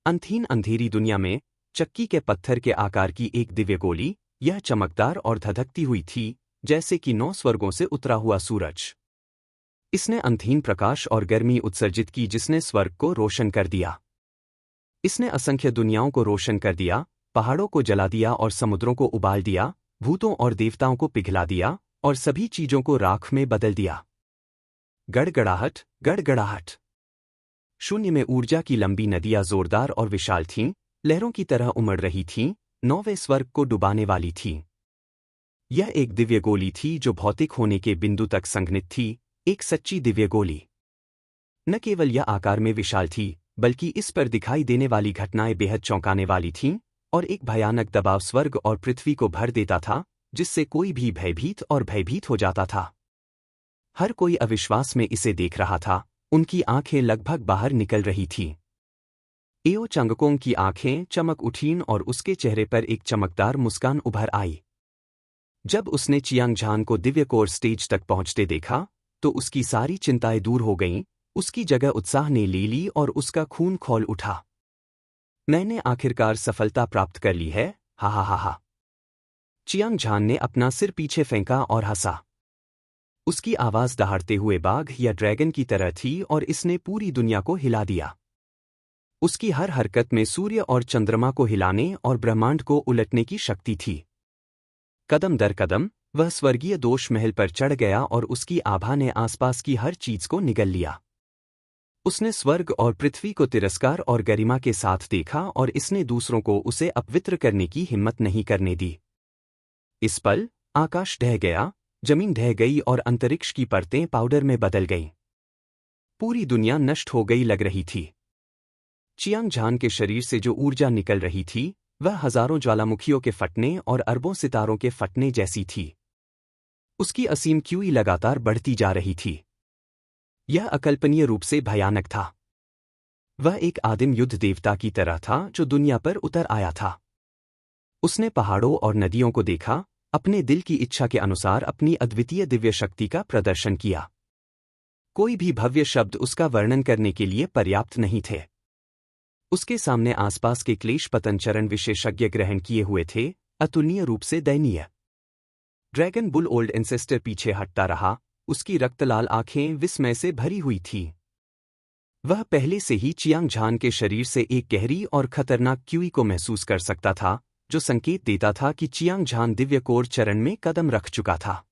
अंतहीन अंधेरी दुनिया में चक्की के पत्थर के आकार की एक दिव्य गोली, यह चमकदार और धधकती हुई थी, जैसे कि 9 स्वर्गों से उतरा हुआ सूरज। इसने अंतहीन प्रकाश और गर्मी उत्सर्जित की जिसने स्वर्ग को रोशन कर दिया। इसने असंख्य दुनियाओं को रोशन कर दिया, पहाड़ों को जला दिया और समुद्रों को उबाल दिया, भूतों और देवताओं को पिघला दिया और सभी चीजों को राख में बदल दिया। गड़गड़ाहट, गड़गड़ाहट। शून्य में ऊर्जा की लंबी नदियां जोरदार और विशाल थीं, लहरों की तरह उमड़ रही थीं, 9वें स्वर्ग को डुबाने वाली थीं। यह एक दिव्य गोली थी जो भौतिक होने के बिंदु तक संघनित थी, एक सच्ची दिव्य गोली। न केवल यह आकार में विशाल थी, बल्कि इस पर दिखाई देने वाली घटनाएं बेहद चौंकाने वाली थीं, और एक भयानक दबाव स्वर्ग और पृथ्वी को भर देता था, जिससे कोई भी भयभीत हो जाता था। हर कोई अविश्वास में इसे देख रहा था, उनकी आंखें लगभग बाहर निकल रही थीं। एओ चंगकोंग की आंखें चमक उठीं और उसके चेहरे पर एक चमकदार मुस्कान उभर आई। जब उसने चियांगझान को दिव्य कोर स्टेज तक पहुंचते देखा, तो उसकी सारी चिंताएं दूर हो गईं, उसकी जगह उत्साह ने ले ली और उसका खून खौल उठा। मैंने आखिरकार सफलता प्राप्त कर ली है, हा हा हा हा। चियांगझान ने अपना सिर पीछे फेंका और हंसा। उसकी आवाज दहाड़ते हुए बाघ या ड्रैगन की तरह थी और इसने पूरी दुनिया को हिला दिया। उसकी हर हरकत में सूर्य और चंद्रमा को हिलाने और ब्रह्मांड को उलटने की शक्ति थी। कदम दर कदम वह स्वर्गीय दोष महल पर चढ़ गया और उसकी आभा ने आसपास की हर चीज को निगल लिया। उसने स्वर्ग और पृथ्वी को तिरस्कार और गरिमा के साथ देखा और इसने दूसरों को उसे अपवित्र करने की हिम्मत नहीं करने दी। इस पल आकाश ढह गया, जमीन ढह गई और अंतरिक्ष की परतें पाउडर में बदल गईं। पूरी दुनिया नष्ट हो गई लग रही थी। चियांगझान के शरीर से जो ऊर्जा निकल रही थी, वह हजारों ज्वालामुखियों के फटने और अरबों सितारों के फटने जैसी थी। उसकी असीम क्यूई लगातार बढ़ती जा रही थी। यह अकल्पनीय रूप से भयानक था। वह एक आदिम युद्ध देवता की तरह था जो दुनिया पर उतर आया था। उसने पहाड़ों और नदियों को देखा, अपने दिल की इच्छा के अनुसार अपनी अद्वितीय दिव्य शक्ति का प्रदर्शन किया। कोई भी भव्य शब्द उसका वर्णन करने के लिए पर्याप्त नहीं थे। उसके सामने आसपास के क्लेश पतन चरण विशेषज्ञ ग्रहण किए हुए थे, अतुलनीय रूप से दयनीय। ड्रैगन बुल ओल्ड एंसेस्टर पीछे हटता रहा, उसकी रक्तलाल आंखें विस्मय से भरी हुई थीं। वह पहले से ही चियांगझान के शरीर से एक गहरी और खतरनाक क्यूई को महसूस कर सकता था, जो संकेत देता था कि चियांगझान दिव्य कोर चरण में कदम रख चुका था।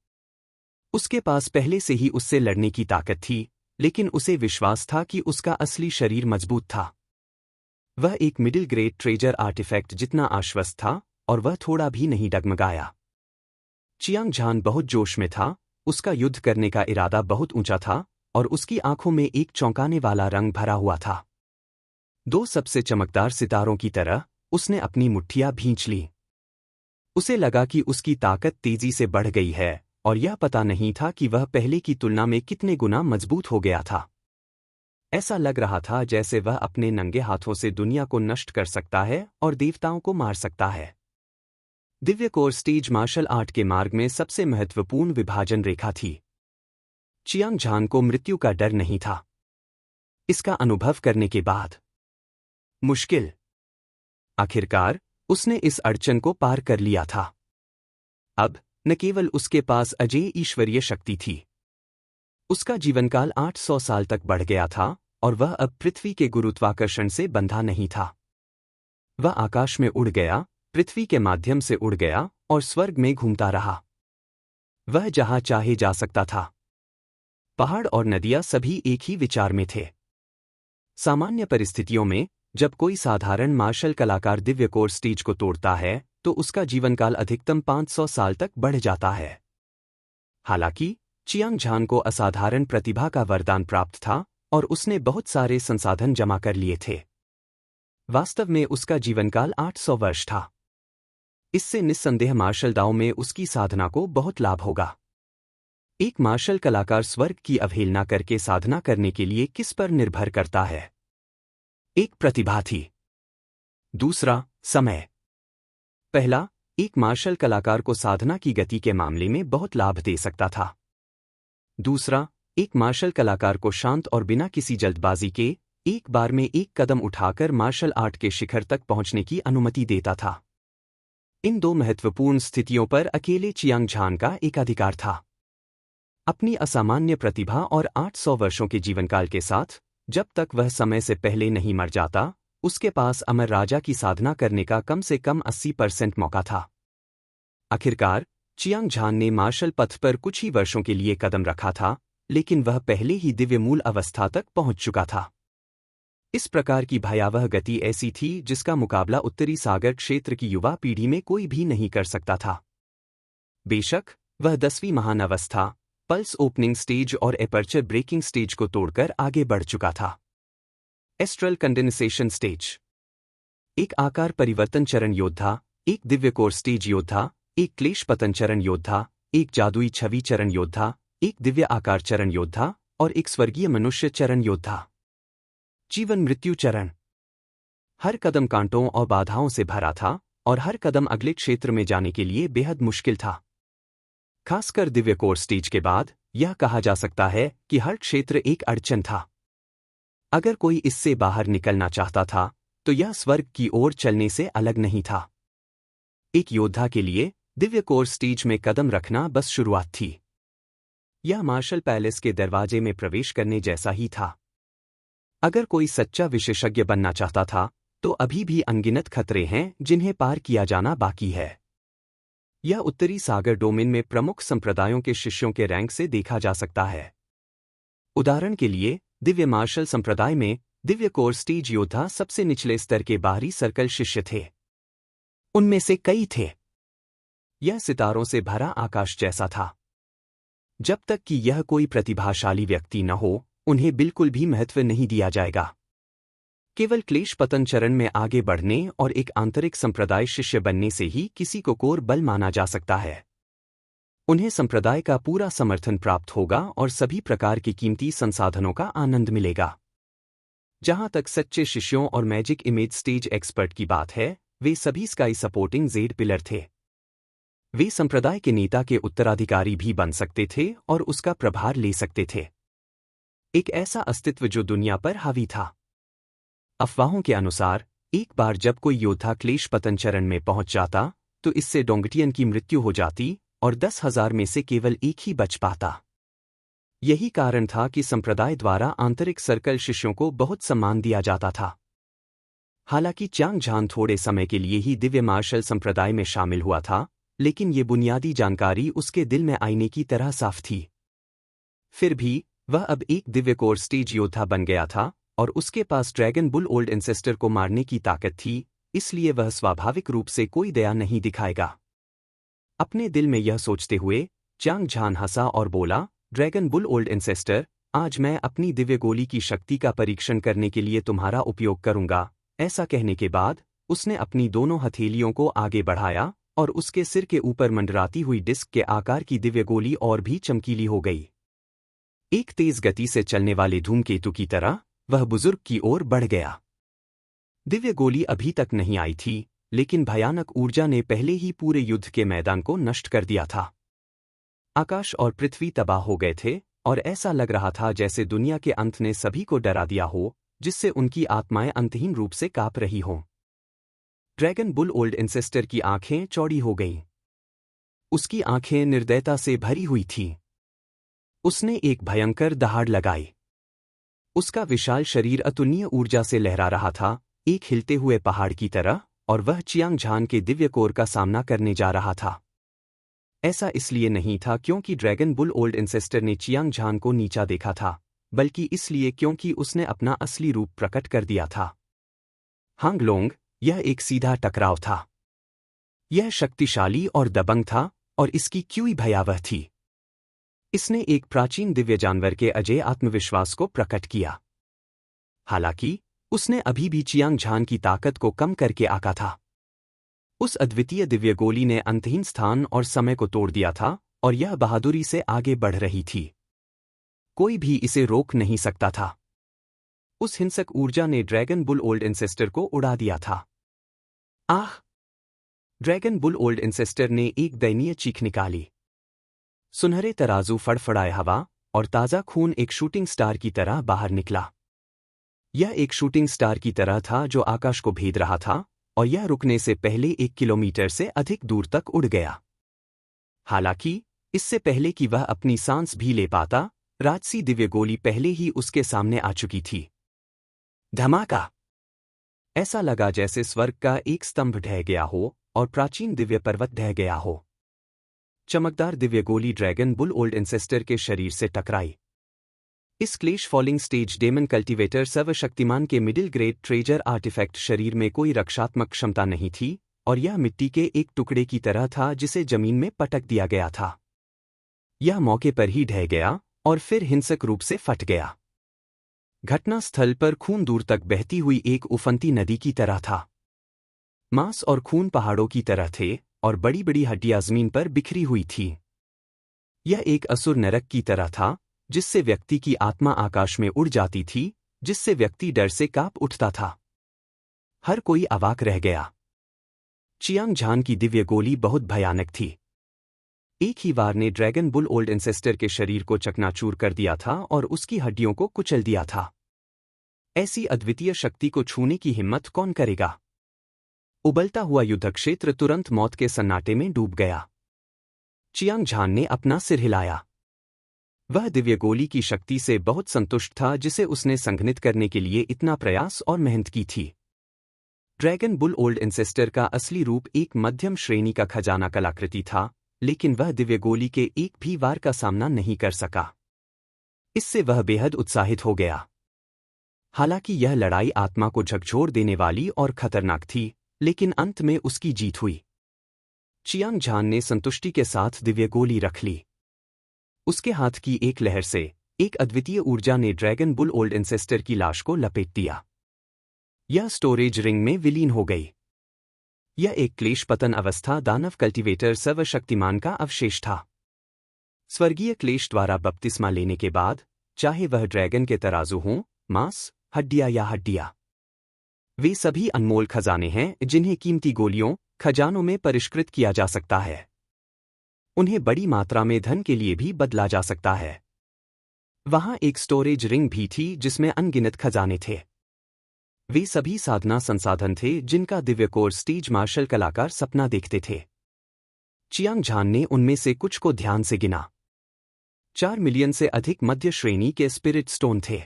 उसके पास पहले से ही उससे लड़ने की ताकत थी, लेकिन उसे विश्वास था कि उसका असली शरीर मजबूत था। वह एक मिडिल ग्रेड ट्रेजर आर्टिफैक्ट जितना आश्वस्त था, और वह थोड़ा भी नहीं डगमगाया। चियांगझान बहुत जोश में था, उसका युद्ध करने का इरादा बहुत ऊंचा था, और उसकी आंखों में एक चौंकाने वाला रंग भरा हुआ था। 2 सबसे चमकदार सितारों की तरह उसने अपनी मुट्ठियां भींच ली। उसे लगा कि उसकी ताकत तेजी से बढ़ गई है, और यह पता नहीं था कि वह पहले की तुलना में कितने गुना मजबूत हो गया था। ऐसा लग रहा था जैसे वह अपने नंगे हाथों से दुनिया को नष्ट कर सकता है और देवताओं को मार सकता है। Divya core stage martial art के मार्ग में सबसे महत्वपूर्ण विभाजन रेखा थी। चियांगझान को मृत्यु का डर नहीं था। इसका अनुभव करने के बाद मुश्किल। आखिरकार उसने इस अड़चन को पार कर लिया था। अब न केवल उसके पास अजेय ईश्वरीय शक्ति थी, उसका जीवनकाल 800 साल तक बढ़ गया था, और वह अब पृथ्वी के गुरुत्वाकर्षण से बंधा नहीं था। वह आकाश में उड़ गया, पृथ्वी के माध्यम से उड़ गया और स्वर्ग में घूमता रहा। वह जहां चाहे जा सकता था। पहाड़ और नदियां सभी एक ही विचार में थे। सामान्य परिस्थितियों में जब कोई साधारण मार्शल कलाकार दिव्य कोर स्टेज को तोड़ता है, तो उसका जीवनकाल अधिकतम 500 साल तक बढ़ जाता है। हालांकि चियांगझान को असाधारण प्रतिभा का वरदान प्राप्त था, और उसने बहुत सारे संसाधन जमा कर लिए थे। वास्तव में उसका जीवनकाल 800 वर्ष था। इससे निस्संदेह मार्शल दाव में उसकी साधना को बहुत लाभ होगा। एक मार्शल कलाकार स्वर्ग की अवहेलना करके साधना करने के लिए किस पर निर्भर करता है? एक प्रतिभा थी। दूसरा, समय। पहला, एक मार्शल कलाकार को साधना की गति के मामले में बहुत लाभ दे सकता था। दूसरा, एक मार्शल कलाकार को शांत और बिना किसी जल्दबाजी के एक बार में एक कदम उठाकर मार्शल आर्ट के शिखर तक पहुंचने की अनुमति देता था। इन दो महत्वपूर्ण स्थितियों पर अकेले चियांग झान का एकाधिकार था। अपनी असामान्य प्रतिभा और 800 वर्षों के जीवनकाल के साथ, जब तक वह समय से पहले नहीं मर जाता, उसके पास अमर राजा की साधना करने का कम से कम 80% मौका था। आखिरकार चियांग झान ने मार्शल पथ पर कुछ ही वर्षों के लिए कदम रखा था, लेकिन वह पहले ही दिव्य मूल अवस्था तक पहुंच चुका था। इस प्रकार की भयावह गति ऐसी थी जिसका मुकाबला उत्तरी सागर क्षेत्र की युवा पीढ़ी में कोई भी नहीं कर सकता था। बेशक वह 10वीं महान अवस्था, पल्स ओपनिंग स्टेज और एपर्चर ब्रेकिंग स्टेज को तोड़कर आगे बढ़ चुका था। Astral condensation stage. एक आकार परिवर्तन चरण योद्धा, एक दिव्य कोर स्टेज योद्धा, एक क्लेश पतन चरण योद्धा, एक जादुई छवि चरण योद्धा, एक दिव्य आकार चरण योद्धा और एक स्वर्गीय मनुष्य चरण योद्धा। जीवन मृत्यु चरण। हर कदम कांटों और बाधाओं से भरा था और हर कदम अगले क्षेत्र में जाने के लिए बेहद मुश्किल था। खासकर दिव्य कोर स्टेज के बाद यह कहा जा सकता है कि हर क्षेत्र एक अड़चन था। अगर कोई इससे बाहर निकलना चाहता था तो यह स्वर्ग की ओर चलने से अलग नहीं था। एक योद्धा के लिए दिव्य कोर स्टेज में कदम रखना बस शुरुआत थी। यह मार्शल पैलेस के दरवाजे में प्रवेश करने जैसा ही था। अगर कोई सच्चा विशेषज्ञ बनना चाहता था तो अभी भी अनगिनत खतरे हैं जिन्हें पार किया जाना बाकी है। यह उत्तरी सागर डोमेन में प्रमुख संप्रदायों के शिष्यों के रैंक से देखा जा सकता है। उदाहरण के लिए दिव्य मार्शल संप्रदाय में दिव्य कोर स्टेज योद्धा सबसे निचले स्तर के बाहरी सर्कल शिष्य थे। उनमें से कई थे। यह सितारों से भरा आकाश जैसा था। जब तक कि यह कोई प्रतिभाशाली व्यक्ति न हो, उन्हें बिल्कुल भी महत्व नहीं दिया जाएगा। केवल क्लेश पतन चरण में आगे बढ़ने और एक आंतरिक संप्रदाय शिष्य बनने से ही किसी को कोर बल माना जा सकता है। उन्हें संप्रदाय का पूरा समर्थन प्राप्त होगा और सभी प्रकार के कीमती संसाधनों का आनंद मिलेगा। जहां तक सच्चे शिष्यों और मैजिक इमेज स्टेज एक्सपर्ट की बात है, वे सभी स्काई सपोर्टिंग जेड पिलर थे। वे संप्रदाय के नेता के उत्तराधिकारी भी बन सकते थे और उसका प्रभार ले सकते थे। एक ऐसा अस्तित्व जो दुनिया पर हावी था। अफवाहों के अनुसार एक बार जब कोई योद्धा क्लेश पतन चरण में पहुंच जाता तो इससे डोंगटियन की मृत्यु हो जाती और 10,000 में से केवल एक ही बच पाता। यही कारण था कि संप्रदाय द्वारा आंतरिक सर्कल शिष्यों को बहुत सम्मान दिया जाता था। हालांकि चियांग झान थोड़े समय के लिए ही दिव्य मार्शल संप्रदाय में शामिल हुआ था, लेकिन ये बुनियादी जानकारी उसके दिल में आईने की तरह साफ थी। फिर भी वह अब एक दिव्य कोर स्टेज योद्धा बन गया था और उसके पास ड्रैगन बुल ओल्ड एंसेस्टर को मारने की ताकत थी, इसलिए वह स्वाभाविक रूप से कोई दया नहीं दिखाएगा। अपने दिल में यह सोचते हुए चियांग झान हंसा और बोला, ड्रैगन बुल ओल्ड एंसेस्टर, आज मैं अपनी दिव्य गोली की शक्ति का परीक्षण करने के लिए तुम्हारा उपयोग करूंगा। ऐसा कहने के बाद उसने अपनी दोनों हथेलियों को आगे बढ़ाया और उसके सिर के ऊपर मंडराती हुई डिस्क के आकार की दिव्य गोली और भी चमकीली हो गई। एक तेज गति से चलने वाले धूमकेतु की तरह वह बुजुर्ग की ओर बढ़ गया। दिव्य गोली अभी तक नहीं आई थी, लेकिन भयानक ऊर्जा ने पहले ही पूरे युद्ध के मैदान को नष्ट कर दिया था। आकाश और पृथ्वी तबाह हो गए थे और ऐसा लग रहा था जैसे दुनिया के अंत ने सभी को डरा दिया हो, जिससे उनकी आत्माएं अंतहीन रूप से कांप रही हों। ड्रैगन बुल ओल्ड एंसेस्टर की आंखें चौड़ी हो गईं। उसकी आंखें निर्दयता से भरी हुई थीं। उसने एक भयंकर दहाड़ लगाई। उसका विशाल शरीर अतुलनीय ऊर्जा से लहरा रहा था, एक हिलते हुए पहाड़ की तरह, और वह चियांग झान के दिव्य कोर का सामना करने जा रहा था। ऐसा इसलिए नहीं था क्योंकि ड्रैगन बुल ओल्ड एंसेस्टर ने चियांग झान को नीचा देखा था, बल्कि इसलिए क्योंकि उसने अपना असली रूप प्रकट कर दिया था। हांग लोंग, यह एक सीधा टकराव था। यह शक्तिशाली और दबंग था और इसकी क्यूई भयावह थी। इसने एक प्राचीन दिव्य जानवर के अजेय आत्मविश्वास को प्रकट किया। हालांकि उसने अभी भी चियांग झान की ताकत को कम करके आका था। उस अद्वितीय दिव्य गोली ने अंतहीन स्थान और समय को तोड़ दिया था और यह बहादुरी से आगे बढ़ रही थी। कोई भी इसे रोक नहीं सकता था। उस हिंसक ऊर्जा ने ड्रैगन बुल ओल्ड एंसेस्टर को उड़ा दिया था। आह! ड्रैगन बुल ओल्ड एंसेस्टर ने एक दयनीय चीख निकाली। सुनहरे तराजू फड़फड़ाए हवा और ताज़ा खून एक शूटिंग स्टार की तरह बाहर निकला। यह एक शूटिंग स्टार की तरह था जो आकाश को भेद रहा था, और यह रुकने से पहले 1 किलोमीटर से अधिक दूर तक उड़ गया। हालांकि इससे पहले कि वह अपनी सांस भी ले पाता, राजसी दिव्य गोली पहले ही उसके सामने आ चुकी थी। धमाका! ऐसा लगा जैसे स्वर्ग का एक स्तंभ ढह गया हो और प्राचीन दिव्य पर्वत ढह गया हो। चमकदार दिव्य गोली ड्रैगन बुल ओल्ड एंसेस्टर के शरीर से टकराई। इस क्लेश फॉलिंग स्टेज डेमन कल्टीवेटर सर्वशक्तिमान के मिडिल ग्रेड ट्रेजर आर्टिफैक्ट शरीर में कोई रक्षात्मक क्षमता नहीं थी, और यह मिट्टी के एक टुकड़े की तरह था जिसे जमीन में पटक दिया गया था। यह मौके पर ही ढह गया और फिर हिंसक रूप से फट गया। घटनास्थल पर खून दूर तक बहती हुई एक उफनती नदी की तरह था। मांस और खून पहाड़ों की तरह थे और बड़ी बड़ी हड्डियां जमीन पर बिखरी हुई थी। यह एक असुर नरक की तरह था, जिससे व्यक्ति की आत्मा आकाश में उड़ जाती थी, जिससे व्यक्ति डर से कांप उठता था। हर कोई अवाक रह गया। चियांग झान की दिव्य गोली बहुत भयानक थी। एक ही वार ने ड्रैगन बुल ओल्ड एंसेस्टर के शरीर को चकनाचूर कर दिया था और उसकी हड्डियों को कुचल दिया था। ऐसी अद्वितीय शक्ति को छूने की हिम्मत कौन करेगा? उबलता हुआ युद्ध क्षेत्र तुरंत मौत के सन्नाटे में डूब गया। चियांग झान ने अपना सिर हिलाया। वह दिव्य गोली की शक्ति से बहुत संतुष्ट था जिसे उसने संघनित करने के लिए इतना प्रयास और मेहनत की थी। ड्रैगन बुल ओल्ड एंसेस्टर का असली रूप एक मध्यम श्रेणी का खजाना कलाकृति था, लेकिन वह दिव्य गोली के एक भी वार का सामना नहीं कर सका। इससे वह बेहद उत्साहित हो गया। हालांकि यह लड़ाई आत्मा को झकझोर देने वाली और खतरनाक थी, लेकिन अंत में उसकी जीत हुई। चियांग झान ने संतुष्टि के साथ दिव्य गोली रख ली। उसके हाथ की एक लहर से एक अद्वितीय ऊर्जा ने ड्रैगन बुल ओल्ड एंसेस्टर की लाश को लपेट दिया। यह स्टोरेज रिंग में विलीन हो गई। यह एक क्लेश पतन अवस्था दानव कल्टीवेटर सर्वशक्तिमान का अवशेष था। स्वर्गीय क्लेश द्वारा बपतिस्मा लेने के बाद, चाहे वह ड्रैगन के तराजू हों, मांस, हड्डियां या हड्डियां, वे सभी अनमोल खजाने हैं जिन्हें कीमती गोलियों, खजानों में परिष्कृत किया जा सकता है। उन्हें बड़ी मात्रा में धन के लिए भी बदला जा सकता है। वहां एक स्टोरेज रिंग भी थी जिसमें अनगिनत खजाने थे। वे सभी साधना संसाधन थे जिनका दिव्य कोर स्टेज मार्शल कलाकार सपना देखते थे। चियांग झान ने उनमें से कुछ को ध्यान से गिना। 4 मिलियन से अधिक मध्य श्रेणी के स्पिरिट स्टोन थे।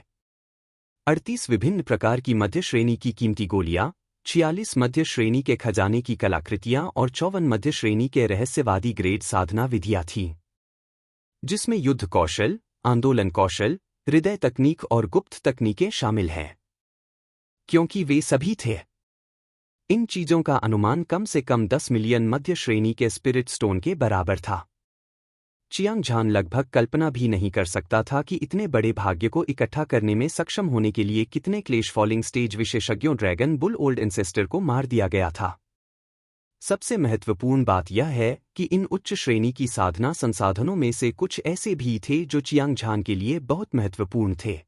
38 विभिन्न प्रकार की मध्य श्रेणी की कीमती गोलियां, 46 मध्य श्रेणी के खजाने की कलाकृतियां और 54 मध्य श्रेणी के रहस्यवादी ग्रेड साधना विधियां थीं, जिसमें युद्ध कौशल, आंदोलन कौशल, हृदय तकनीक और गुप्त तकनीकें शामिल हैं। क्योंकि वे सभी थे, इन चीजों का अनुमान कम से कम 10 मिलियन मध्य श्रेणी के स्पिरिट स्टोन के बराबर था। चियांग झान लगभग कल्पना भी नहीं कर सकता था कि इतने बड़े भाग्य को इकट्ठा करने में सक्षम होने के लिए कितने क्लेश फॉलिंग स्टेज विशेषज्ञों ड्रैगन बुल ओल्ड एंसेस्टर को मार दिया गया था। सबसे महत्वपूर्ण बात यह है कि इन उच्च श्रेणी की साधना संसाधनों में से कुछ ऐसे भी थे जो चियांग झान के लिए बहुत महत्वपूर्ण थे।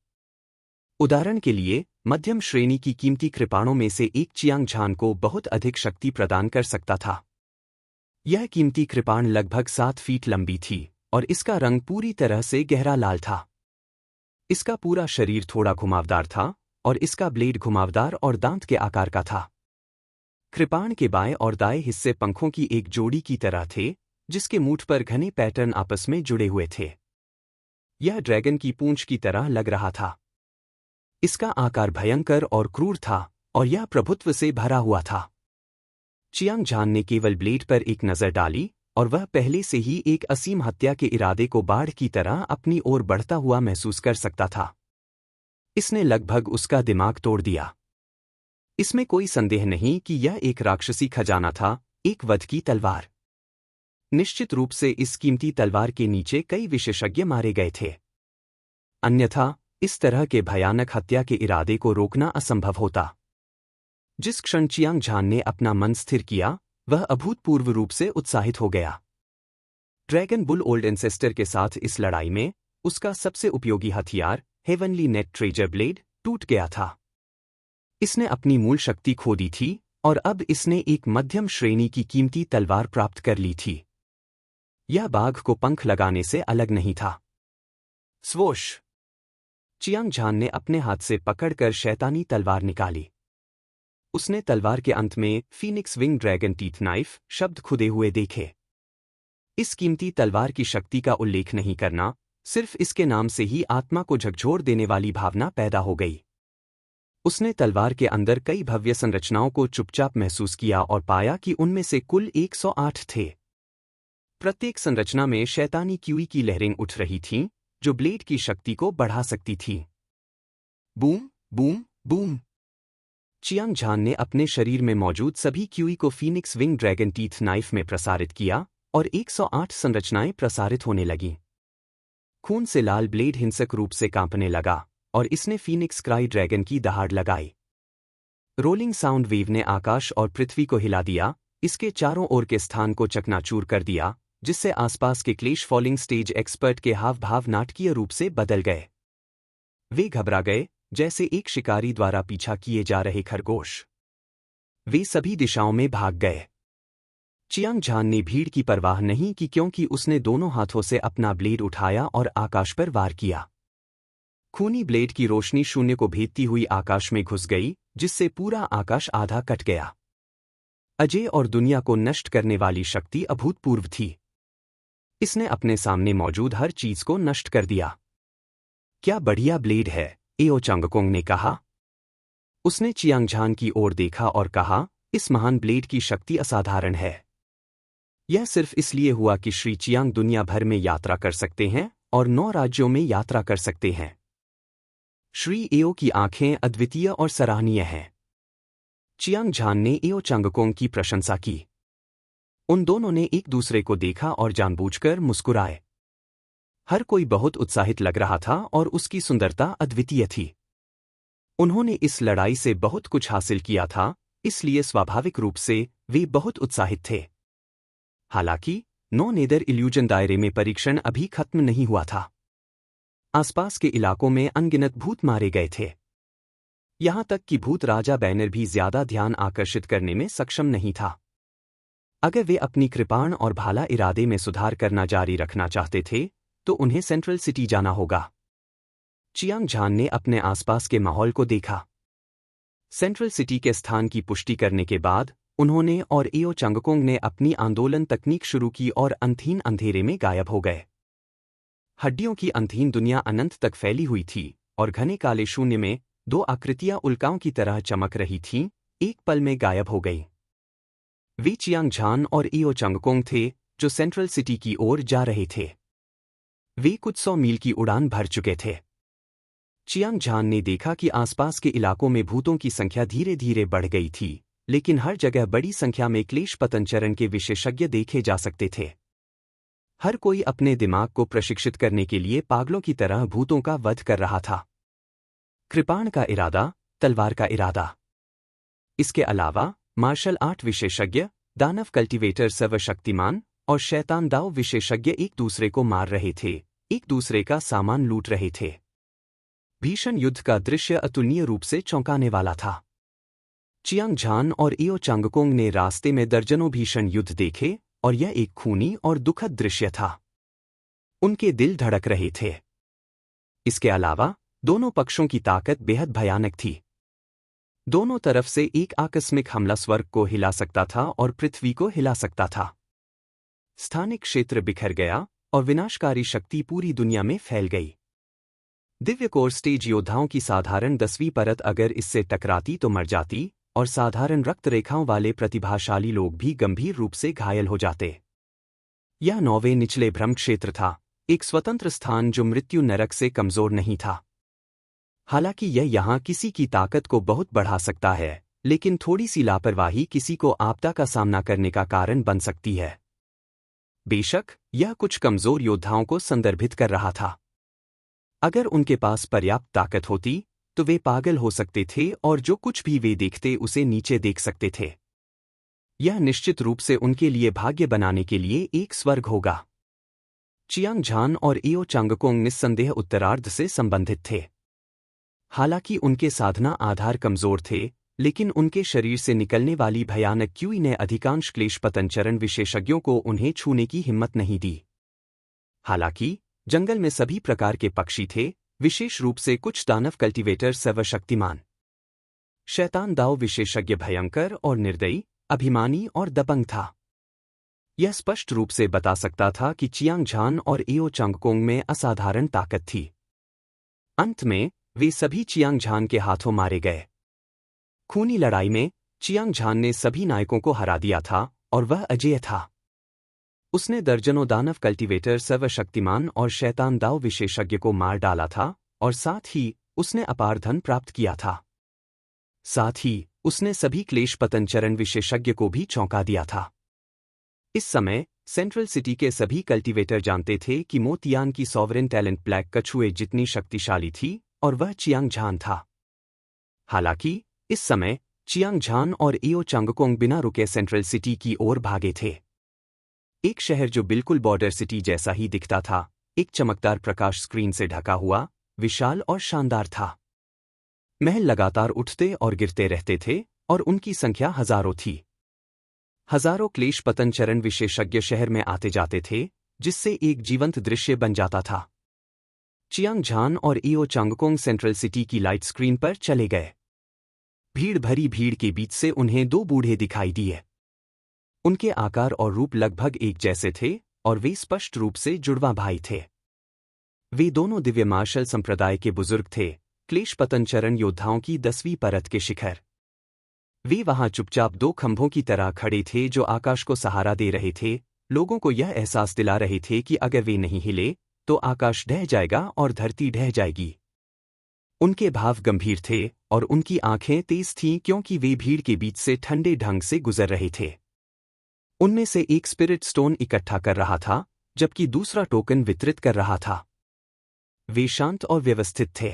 उदाहरण के लिए, मध्यम श्रेणी की कीमती कृपाणों में से एक चियांग झान को बहुत अधिक शक्ति प्रदान कर सकता था। यह कीमती कृपाण लगभग 7 फीट लंबी थी और इसका रंग पूरी तरह से गहरा लाल था। इसका पूरा शरीर थोड़ा घुमावदार था और इसका ब्लेड घुमावदार और दांत के आकार का था। कृपाण के बाएं और दाएं हिस्से पंखों की एक जोड़ी की तरह थे, जिसके मूठ पर घने पैटर्न आपस में जुड़े हुए थे। यह ड्रैगन की पूंछ की तरह लग रहा था। इसका आकार भयंकर और क्रूर था और यह प्रभुत्व से भरा हुआ था। चियांग झान ने केवल ब्लेड पर एक नजर डाली और वह पहले से ही एक असीम हत्या के इरादे को बाढ़ की तरह अपनी ओर बढ़ता हुआ महसूस कर सकता था। इसने लगभग उसका दिमाग तोड़ दिया। इसमें कोई संदेह नहीं कि यह एक राक्षसी खजाना था, एक वध की तलवार। निश्चित रूप से इस कीमती तलवार के नीचे कई विशेषज्ञ मारे गए थे। अन्यथा इस तरह के भयानक हत्या के इरादे को रोकना असंभव होता। जिस क्षण चियांग झान ने अपना मन स्थिर किया, वह अभूतपूर्व रूप से उत्साहित हो गया। ड्रैगन बुल ओल्ड एंसेस्टर के साथ इस लड़ाई में उसका सबसे उपयोगी हथियार, हेवनली नेट ट्रेजर ब्लेड, टूट गया था। इसने अपनी मूल शक्ति खो दी थी और अब इसने एक मध्यम श्रेणी की कीमती तलवार प्राप्त कर ली थी। यह बाघ को पंख लगाने से अलग नहीं था। स्वोश! चियांग झान ने अपने हाथ से पकड़कर शैतानी तलवार निकाली। उसने तलवार के अंत में Phoenix wing dragon teeth knife शब्द खुदे हुए देखे। इस कीमती तलवार की शक्ति का उल्लेख नहीं करना, सिर्फ इसके नाम से ही आत्मा को झकझोर देने वाली भावना पैदा हो गई। उसने तलवार के अंदर कई भव्य संरचनाओं को चुपचाप महसूस किया और पाया कि उनमें से कुल 108 थे। प्रत्येक संरचना में शैतानी क्यूई की लहरें उठ रही थीं, जो ब्लेड की शक्ति को बढ़ा सकती थी। Boom boom boom. चियांग झान ने अपने शरीर में मौजूद सभी क्यूई को Phoenix wing dragon teeth knife में प्रसारित किया और 108 संरचनाएं प्रसारित होने लगीं। खून से लाल ब्लेड हिंसक रूप से कांपने लगा और इसने फीनिक्स क्राई ड्रैगन की दहाड़ लगाई। रोलिंग साउंड वेव ने आकाश और पृथ्वी को हिला दिया, इसके चारों ओर के स्थान को चकनाचूर कर दिया, जिससे आसपास के क्लेश फॉलिंग स्टेज एक्सपर्ट के हाव भाव नाटकीय रूप से बदल गए। वे घबरा गए, जैसे एक शिकारी द्वारा पीछा किए जा रहे खरगोश। वे सभी दिशाओं में भाग गए। चियांग झान ने भीड़ की परवाह नहीं की क्योंकि उसने दोनों हाथों से अपना ब्लेड उठाया और आकाश पर वार किया। खूनी ब्लेड की रोशनी शून्य को भेदती हुई आकाश में घुस गई, जिससे पूरा आकाश आधा कट गया। अजय और दुनिया को नष्ट करने वाली शक्ति अभूतपूर्व थी। इसने अपने सामने मौजूद हर चीज को नष्ट कर दिया। क्या बढ़िया ब्लेड है, एओ चंगकोंग ने कहा। उसने चियांग झान की ओर देखा और कहा, इस महान ब्लेड की शक्ति असाधारण है। यह सिर्फ इसलिए हुआ कि श्री चियांग दुनिया भर में यात्रा कर सकते हैं और 9 राज्यों में यात्रा कर सकते हैं। श्री एओ की आंखें अद्वितीय और सराहनीय हैं। चियांग झान ने एओ चंगकोंग की प्रशंसा की। उन दोनों ने एक दूसरे को देखा और जानबूझकर मुस्कुराए। हर कोई बहुत उत्साहित लग रहा था और उसकी सुंदरता अद्वितीय थी। उन्होंने इस लड़ाई से बहुत कुछ हासिल किया था, इसलिए स्वाभाविक रूप से वे बहुत उत्साहित थे। हालांकि नो नेदर इल्यूजन दायरे में परीक्षण अभी खत्म नहीं हुआ था। आसपास के इलाकों में अनगिनत भूत मारे गए थे। यहां तक कि भूत राजा बैनर भी ज्यादा ध्यान आकर्षित करने में सक्षम नहीं था। अगर वे अपनी कृपाण और भाला इरादे में सुधार करना जारी रखना चाहते थे, तो उन्हें सेंट्रल सिटी जाना होगा। चियांग झान ने अपने आसपास के माहौल को देखा। सेंट्रल सिटी के स्थान की पुष्टि करने के बाद उन्होंने और एओ चंगकोंग ने अपनी आंदोलन तकनीक शुरू की और अंतहीन अंधेरे में गायब हो गए। हड्डियों की अंतहीन दुनिया अनंत तक फैली हुई थी और घने काले शून्य में 2 आकृतियां उल्काओं की तरह चमक रही थीं, एक पल में गायब हो गई। वे चियांग झान और एओ चंगकोंग थे, जो सेंट्रल सिटी की ओर जा रहे थे। वे कुछ 100 मील की उड़ान भर चुके थे। चियांग झान ने देखा कि आसपास के इलाकों में भूतों की संख्या धीरे धीरे बढ़ गई थी, लेकिन हर जगह बड़ी संख्या में क्लेश पतन चरण के विशेषज्ञ देखे जा सकते थे। हर कोई अपने दिमाग को प्रशिक्षित करने के लिए पागलों की तरह भूतों का वध कर रहा था। कृपाण का इरादा, तलवार का इरादा। इसके अलावा मार्शल आर्ट विशेषज्ञ, दानव कल्टीवेटर सर्वशक्तिमान और शैतान दाव विशेषज्ञ एक दूसरे को मार रहे थे, एक दूसरे का सामान लूट रहे थे। भीषण युद्ध का दृश्य अतुलनीय रूप से चौंकाने वाला था। चियांग झान और एओ चंगकोंग ने रास्ते में दर्जनों भीषण युद्ध देखे और यह एक खूनी और दुखद दृश्य था। उनके दिल धड़क रहे थे। इसके अलावा दोनों पक्षों की ताकत बेहद भयानक थी। दोनों तरफ से एक आकस्मिक हमला स्वर्ग को हिला सकता था और पृथ्वी को हिला सकता था। स्थानिक क्षेत्र बिखर गया और विनाशकारी शक्ति पूरी दुनिया में फैल गई। दिव्य कोर स्टेज योद्धाओं की साधारण 10वीं परत अगर इससे टकराती तो मर जाती, और साधारण रक्त रेखाओं वाले प्रतिभाशाली लोग भी गंभीर रूप से घायल हो जाते। यह 9वें निचले भ्रम क्षेत्र था, एक स्वतंत्र स्थान जो मृत्यु नरक से कमजोर नहीं था। हालांकि यह यहाँ किसी की ताकत को बहुत बढ़ा सकता है, लेकिन थोड़ी सी लापरवाही किसी को आपदा का सामना करने का कारण बन सकती है। बेशक यह कुछ कमजोर योद्धाओं को संदर्भित कर रहा था। अगर उनके पास पर्याप्त ताकत होती तो वे पागल हो सकते थे और जो कुछ भी वे देखते उसे नीचे देख सकते थे। यह निश्चित रूप से उनके लिए भाग्य बनाने के लिए एक स्वर्ग होगा। चियांग झान और एओ चंगकोंग निस्संदेह उत्तरार्ध से संबंधित थे। हालांकि उनके साधना आधार कमजोर थे, लेकिन उनके शरीर से निकलने वाली भयानक क्यूई ने अधिकांश क्लेश पतन चरण विशेषज्ञों को उन्हें छूने की हिम्मत नहीं दी। हालांकि जंगल में सभी प्रकार के पक्षी थे, विशेष रूप से कुछ दानव कल्टीवेटर सर्वशक्तिमान। शैतान दाव विशेषज्ञ भयंकर और निर्दयी, अभिमानी और दबंग था। यह स्पष्ट रूप से बता सकता था कि चियांग झान और एओ चंगकोंग में असाधारण ताकत थी। अंत में वे सभी चियांग झान के हाथों मारे गए। खूनी लड़ाई में चियांग झान ने सभी नायकों को हरा दिया था और वह अजेय था। उसने दर्जनों दानव कल्टीवेटर सर्वशक्तिमान और शैतान दाव विशेषज्ञ को मार डाला था और साथ ही उसने अपार धन प्राप्त किया था। साथ ही उसने सभी क्लेश पतन चरण विशेषज्ञ को भी चौंका दिया था। इस समय सेंट्रल सिटी के सभी कल्टीवेटर जानते थे कि मोतियान की सॉवरेन टैलेंट ब्लैक कछुए जितनी शक्तिशाली थी और वह चियांग झान था। हालांकि इस समय चियांग झान और एओ चंगकोंग बिना रुके सेंट्रल सिटी की ओर भागे थे। एक शहर जो बिल्कुल बॉर्डर सिटी जैसा ही दिखता था, एक चमकदार प्रकाश स्क्रीन से ढका हुआ, विशाल और शानदार था। महल लगातार उठते और गिरते रहते थे और उनकी संख्या हजारों थी। हजारों क्लेश पतन चरण विशेषज्ञ शहर में आते जाते थे, जिससे एक जीवंत दृश्य बन जाता था। चियांग झान और एओ चंगकोंग सेंट्रल सिटी की लाइट स्क्रीन पर चले गए। भीड़ भरी भीड़ के बीच से उन्हें दो बूढ़े दिखाई दिए। उनके आकार और रूप लगभग एक जैसे थे और वे स्पष्ट रूप से जुड़वा भाई थे। वे दोनों दिव्य मार्शल संप्रदाय के बुजुर्ग थे, क्लेश पतन चरण योद्धाओं की 10वीं परत के शिखर। वे वहां चुपचाप दो खंभों की तरह खड़े थे जो आकाश को सहारा दे रहे थे, लोगों को यह एहसास दिला रहे थे कि अगर वे नहीं हिले तो आकाश ढह जाएगा और धरती ढह जाएगी। उनके भाव गंभीर थे और उनकी आंखें तेज थीं क्योंकि वे भीड़ के बीच से ठंडे ढंग से गुजर रहे थे। उनमें से एक स्पिरिट स्टोन इकट्ठा कर रहा था, जबकि दूसरा टोकन वितरित कर रहा था। वे शांत और व्यवस्थित थे।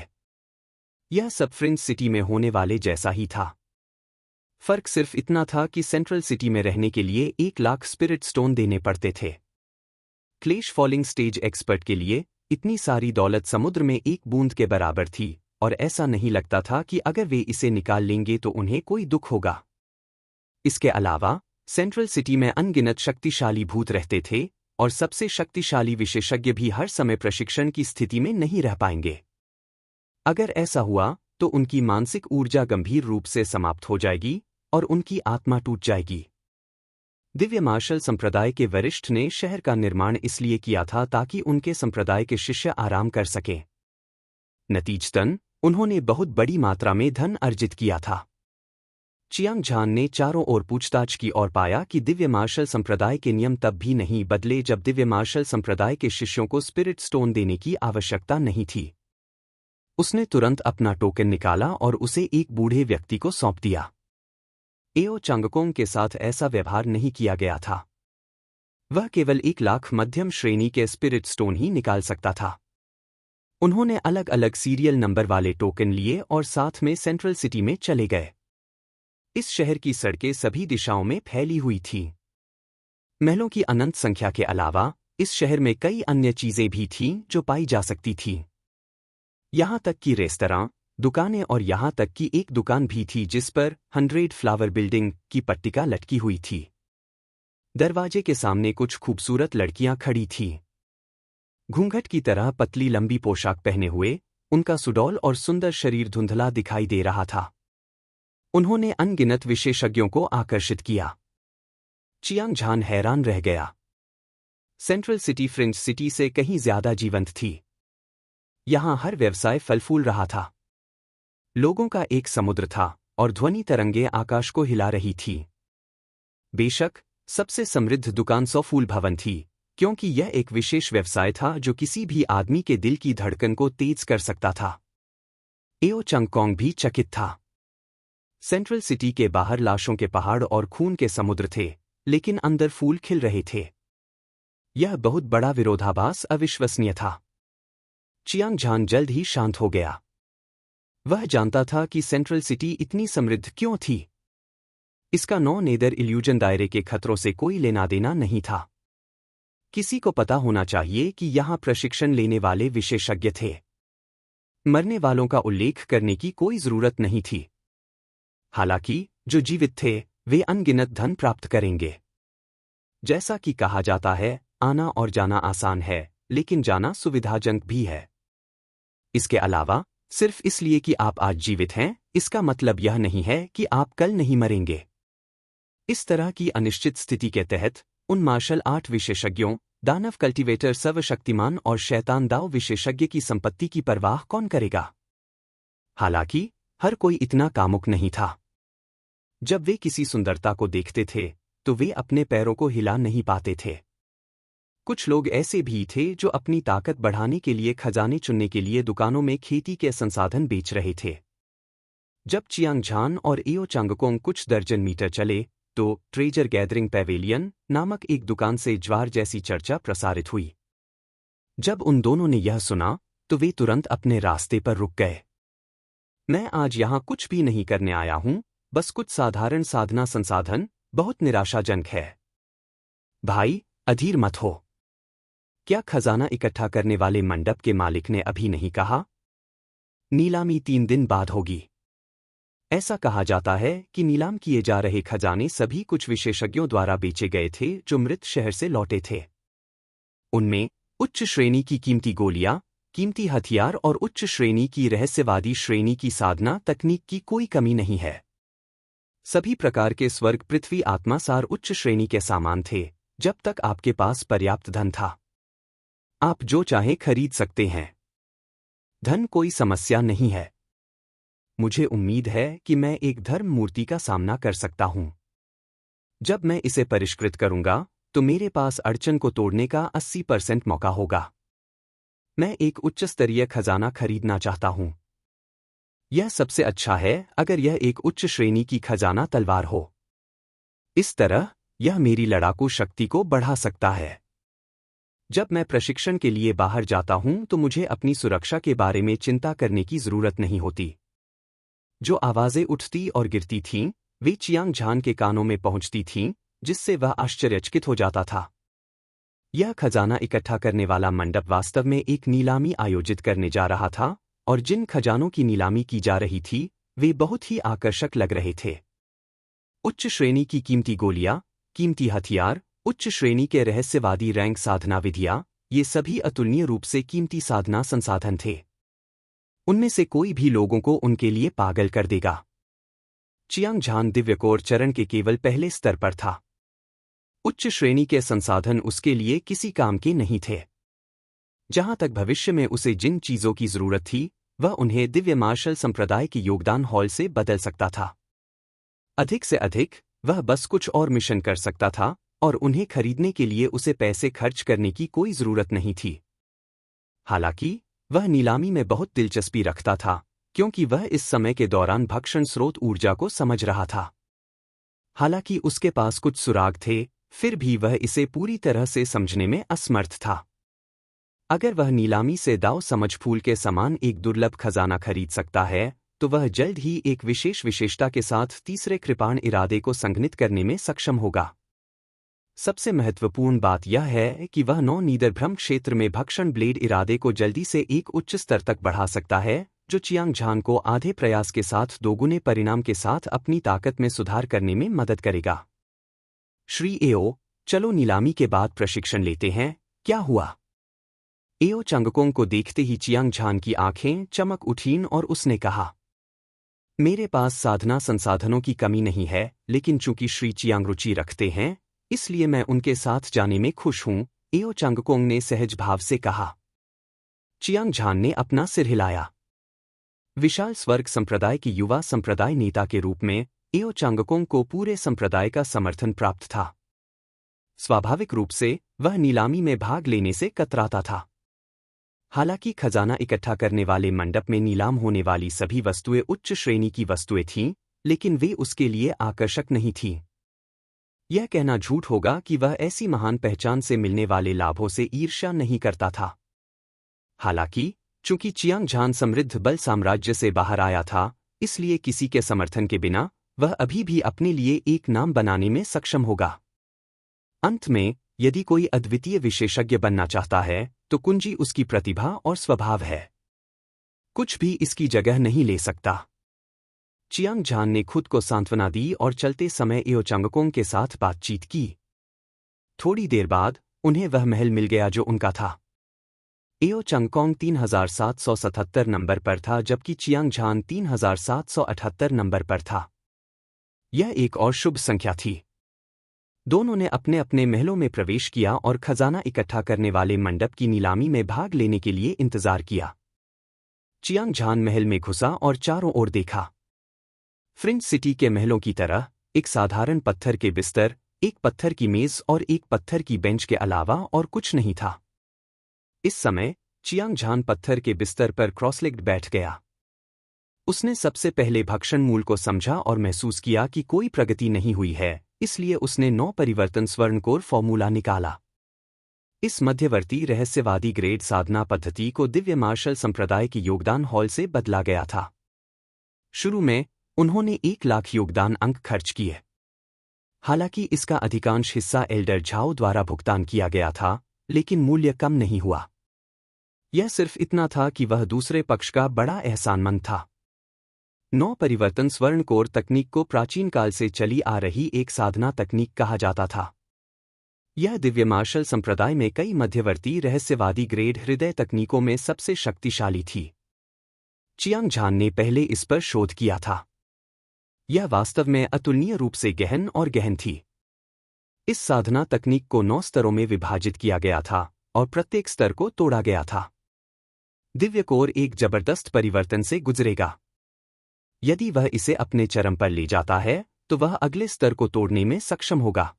यह सब फ्रिंज सिटी में होने वाले जैसा ही था। फर्क सिर्फ इतना था कि सेंट्रल सिटी में रहने के लिए 1,00,000 स्पिरिट स्टोन देने पड़ते थे। क्लेश फॉलिंग स्टेज एक्सपर्ट के लिए इतनी सारी दौलत समुद्र में एक बूंद के बराबर थी और ऐसा नहीं लगता था कि अगर वे इसे निकाल लेंगे तो उन्हें कोई दुख होगा। इसके अलावा सेंट्रल सिटी में अनगिनत शक्तिशाली भूत रहते थे और सबसे शक्तिशाली विशेषज्ञ भी हर समय प्रशिक्षण की स्थिति में नहीं रह पाएंगे। अगर ऐसा हुआ तो उनकी मानसिक ऊर्जा गंभीर रूप से समाप्त हो जाएगी और उनकी आत्मा टूट जाएगी। दिव्य मार्शल संप्रदाय के वरिष्ठ ने शहर का निर्माण इसलिए किया था ताकि उनके संप्रदाय के शिष्य आराम कर सकें। नतीजतन उन्होंने बहुत बड़ी मात्रा में धन अर्जित किया था। चियांग झान ने चारों ओर पूछताछ की और पाया कि दिव्य मार्शल संप्रदाय के नियम तब भी नहीं बदले जब दिव्य मार्शल संप्रदाय के शिष्यों को स्पिरिट स्टोन देने की आवश्यकता नहीं थी। उसने तुरंत अपना टोकन निकाला और उसे एक बूढ़े व्यक्ति को सौंप दिया। एओ चंगकोंग के साथ ऐसा व्यवहार नहीं किया गया था। वह केवल 1,00,000 मध्यम श्रेणी के स्पिरिट स्टोन ही निकाल सकता था। उन्होंने अलग अलग सीरियल नंबर वाले टोकन लिए और साथ में सेंट्रल सिटी में चले गए। इस शहर की सड़कें सभी दिशाओं में फैली हुई थीं। महलों की अनंत संख्या के अलावा इस शहर में कई अन्य चीजें भी थीं जो पाई जा सकती थीं। यहां तक कि रेस्तरां, दुकानें और यहां तक कि एक दुकान भी थी जिस पर 100 फ्लावर बिल्डिंग की पट्टिका लटकी हुई थी। दरवाजे के सामने कुछ खूबसूरत लड़कियां खड़ी थीं। घूंघट की तरह पतली लंबी पोशाक पहने हुए उनका सुडौल और सुंदर शरीर धुंधला दिखाई दे रहा था। उन्होंने अनगिनत विशेषज्ञों को आकर्षित किया। चियांग झान हैरान रह गया। सेंट्रल सिटी फ्रिंज सिटी से कहीं ज्यादा जीवंत थी। यहां हर व्यवसाय फल फूल रहा था। लोगों का एक समुद्र था और ध्वनि तरंगे आकाश को हिला रही थी। बेशक सबसे समृद्ध दुकान सौ फूल भवन थी, क्योंकि यह एक विशेष व्यवसाय था जो किसी भी आदमी के दिल की धड़कन को तेज कर सकता था। एओ चंगकोंग भी चकित था। सेंट्रल सिटी के बाहर लाशों के पहाड़ और खून के समुद्र थे, लेकिन अंदर फूल खिल रहे थे। यह बहुत बड़ा विरोधाभास अविश्वसनीय था। चियांग झान जल्द ही शांत हो गया। वह जानता था कि सेंट्रल सिटी इतनी समृद्ध क्यों थी। इसका नौ नेदर इल्यूजन दायरे के खतरों से कोई लेना देना नहीं था। किसी को पता होना चाहिए कि यहां प्रशिक्षण लेने वाले विशेषज्ञ थे। मरने वालों का उल्लेख करने की कोई जरूरत नहीं थी। हालांकि जो जीवित थे वे अनगिनत धन प्राप्त करेंगे। जैसा कि कहा जाता है, आना और जाना आसान है, लेकिन जाना सुविधाजनक भी है। इसके अलावा सिर्फ इसलिए कि आप आज जीवित हैं, इसका मतलब यह नहीं है कि आप कल नहीं मरेंगे। इस तरह की अनिश्चित स्थिति के तहत उन मार्शल आर्ट विशेषज्ञों, दानव कल्टीवेटर, सर्वशक्तिमान और शैतान दाव विशेषज्ञ की संपत्ति की परवाह कौन करेगा? हालांकि हर कोई इतना कामुक नहीं था। जब वे किसी सुंदरता को देखते थे तो वे अपने पैरों को हिला नहीं पाते थे। कुछ लोग ऐसे भी थे जो अपनी ताकत बढ़ाने के लिए खजाने चुनने के लिए दुकानों में खेती के संसाधन बेच रहे थे। जब चियांग झान और एओ चांगकोंग कुछ दर्जन मीटर चले तो ट्रेजर गैदरिंग पैवेलियन नामक एक दुकान से ज्वार जैसी चर्चा प्रसारित हुई। जब उन दोनों ने यह सुना तो वे तुरंत अपने रास्ते पर रुक गए। मैं आज यहां कुछ भी नहीं करने आया हूं, बस कुछ साधारण साधना संसाधन, बहुत निराशाजनक है। भाई, अधीर मत हो। क्या खजाना इकट्ठा करने वाले मंडप के मालिक ने अभी नहीं कहा? नीलामी 3 दिन बाद होगी। ऐसा कहा जाता है कि नीलाम किए जा रहे खजाने सभी कुछ विशेषज्ञों द्वारा बेचे गए थे जो मृत शहर से लौटे थे। उनमें उच्च श्रेणी की कीमती गोलियां, कीमती हथियार और उच्च श्रेणी की रहस्यवादी श्रेणी की साधना तकनीक की कोई कमी नहीं है। सभी प्रकार के स्वर्ग पृथ्वी आत्मासार उच्च श्रेणी के सामान थे, जब तक आपके पास पर्याप्त धन था। आप जो चाहे खरीद सकते हैं। धन कोई समस्या नहीं है। मुझे उम्मीद है कि मैं एक धर्म मूर्ति का सामना कर सकता हूं। जब मैं इसे परिष्कृत करूंगा तो मेरे पास अड़चन को तोड़ने का 80% मौका होगा। मैं एक उच्च स्तरीय खजाना खरीदना चाहता हूं। यह सबसे अच्छा है अगर यह एक उच्च श्रेणी की खजाना तलवार हो। इस तरह यह मेरी लड़ाकू शक्ति को बढ़ा सकता है। जब मैं प्रशिक्षण के लिए बाहर जाता हूं तो मुझे अपनी सुरक्षा के बारे में चिंता करने की जरूरत नहीं होती। जो आवाजें उठती और गिरती थीं, वे चियांग झान के कानों में पहुंचती थीं, जिससे वह आश्चर्यचकित हो जाता था। यह खजाना इकट्ठा करने वाला मंडप वास्तव में एक नीलामी आयोजित करने जा रहा था, और जिन खजानों की नीलामी की जा रही थी वे बहुत ही आकर्षक लग रहे थे। उच्च श्रेणी की कीमती गोलियां, कीमती हथियार, उच्च श्रेणी के रहस्यवादी रैंक साधना विधियां, ये सभी अतुलनीय रूप से कीमती साधना संसाधन थे। उनमें से कोई भी लोगों को उनके लिए पागल कर देगा। चियांग झान दिव्यकोर चरण के केवल पहले स्तर पर था। उच्च श्रेणी के संसाधन उसके लिए किसी काम के नहीं थे। जहां तक भविष्य में उसे जिन चीजों की जरूरत थी वह उन्हें दिव्य मार्शल संप्रदाय की योगदान हॉल से बदल सकता था। अधिक से अधिक वह बस कुछ और मिशन कर सकता था और उन्हें खरीदने के लिए उसे पैसे खर्च करने की कोई जरूरत नहीं थी। हालांकि वह नीलामी में बहुत दिलचस्पी रखता था क्योंकि वह इस समय के दौरान भक्षण स्रोत ऊर्जा को समझ रहा था। हालांकि उसके पास कुछ सुराग थे, फिर भी वह इसे पूरी तरह से समझने में असमर्थ था। अगर वह नीलामी से दाव समझ फूल के समान एक दुर्लभ खजाना खरीद सकता है तो वह जल्द ही एक विशेष विशेषता के साथ तीसरे कृपाण इरादे को संघनित करने में सक्षम होगा। सबसे महत्वपूर्ण बात यह है कि वह नीदरभ्रम क्षेत्र में भक्षण ब्लेड इरादे को जल्दी से एक उच्च स्तर तक बढ़ा सकता है, जो चियांग झान को आधे प्रयास के साथ दोगुने परिणाम के साथ अपनी ताकत में सुधार करने में मदद करेगा। श्री एओ, चलो नीलामी के बाद प्रशिक्षण लेते हैं, क्या हुआ? एओ चांगकोंग को देखते ही चियांग झान की आंखें चमक उठीं और उसने कहा, मेरे पास साधना संसाधनों की कमी नहीं है, लेकिन चूंकि श्री चियांग रुचि रखते हैं इसलिए मैं उनके साथ जाने में खुश हूं, एओ चांगकोंग ने सहज भाव से कहा। चियांग झान ने अपना सिर हिलाया। विशाल स्वर्ग संप्रदाय की युवा संप्रदाय नेता के रूप में एओ चांगकोंग को पूरे संप्रदाय का समर्थन प्राप्त था। स्वाभाविक रूप से वह नीलामी में भाग लेने से कतराता था। हालांकि खजाना इकट्ठा करने वाले मंडप में नीलाम होने वाली सभी वस्तुएं उच्च श्रेणी की वस्तुएं थीं, लेकिन वे उसके लिए आकर्षक नहीं थीं। यह कहना झूठ होगा कि वह ऐसी महान पहचान से मिलने वाले लाभों से ईर्ष्या नहीं करता था। हालांकि चूंकि चियांग झान समृद्ध बल साम्राज्य से बाहर आया था, इसलिए किसी के समर्थन के बिना वह अभी भी अपने लिए एक नाम बनाने में सक्षम होगा। अंत में, यदि कोई अद्वितीय विशेषज्ञ बनना चाहता है तो कुंजी उसकी प्रतिभा और स्वभाव है। कुछ भी इसकी जगह नहीं ले सकता। चियांग झान ने खुद को सांत्वना दी और चलते समय एओ चांगकोंग के साथ बातचीत की। थोड़ी देर बाद उन्हें वह महल मिल गया जो उनका था। एओ चंगकोंग 3777 नंबर पर था जबकि चियांग झान 3778 नंबर पर था। यह एक और शुभ संख्या थी। दोनों ने अपने अपने महलों में प्रवेश किया और खजाना इकट्ठा करने वाले मंडप की नीलामी में भाग लेने के लिए इंतजार किया। चियांग झान महल में घुसा और चारों ओर देखा। फ्रिंज सिटी के महलों की तरह एक साधारण पत्थर के बिस्तर, एक पत्थर की मेज और एक पत्थर की बेंच के अलावा और कुछ नहीं था। इस समय चियांग झान पत्थर के बिस्तर पर क्रॉसलेग्ड बैठ गया। उसने सबसे पहले भक्षण मूल को समझा और महसूस किया कि कोई प्रगति नहीं हुई है, इसलिए उसने 9 परिवर्तन स्वर्णकोर फॉर्मूला निकाला। इस मध्यवर्ती रहस्यवादी ग्रेड साधना पद्धति को दिव्य मार्शल संप्रदाय के योगदान हॉल से बदला गया था। शुरू में उन्होंने 1 लाख योगदान अंक खर्च किए। हालांकि इसका अधिकांश हिस्सा एल्डर झाओ द्वारा भुगतान किया गया था, लेकिन मूल्य कम नहीं हुआ। यह सिर्फ इतना था कि वह दूसरे पक्ष का बड़ा एहसानमंद था। 9 परिवर्तन स्वर्णकोर तकनीक को प्राचीन काल से चली आ रही एक साधना तकनीक कहा जाता था। यह दिव्य मार्शल संप्रदाय में कई मध्यवर्ती रहस्यवादी ग्रेड हृदय तकनीकों में सबसे शक्तिशाली थी। चियांग झान ने पहले इस पर शोध किया था। यह वास्तव में अतुलनीय रूप से गहन और गहन थी। इस साधना तकनीक को 9 स्तरों में विभाजित किया गया था और प्रत्येक स्तर को तोड़ा गया था। दिव्य कोर एक जबरदस्त परिवर्तन से गुजरेगा। यदि वह इसे अपने चरम पर ले जाता है तो वह अगले स्तर को तोड़ने में सक्षम होगा।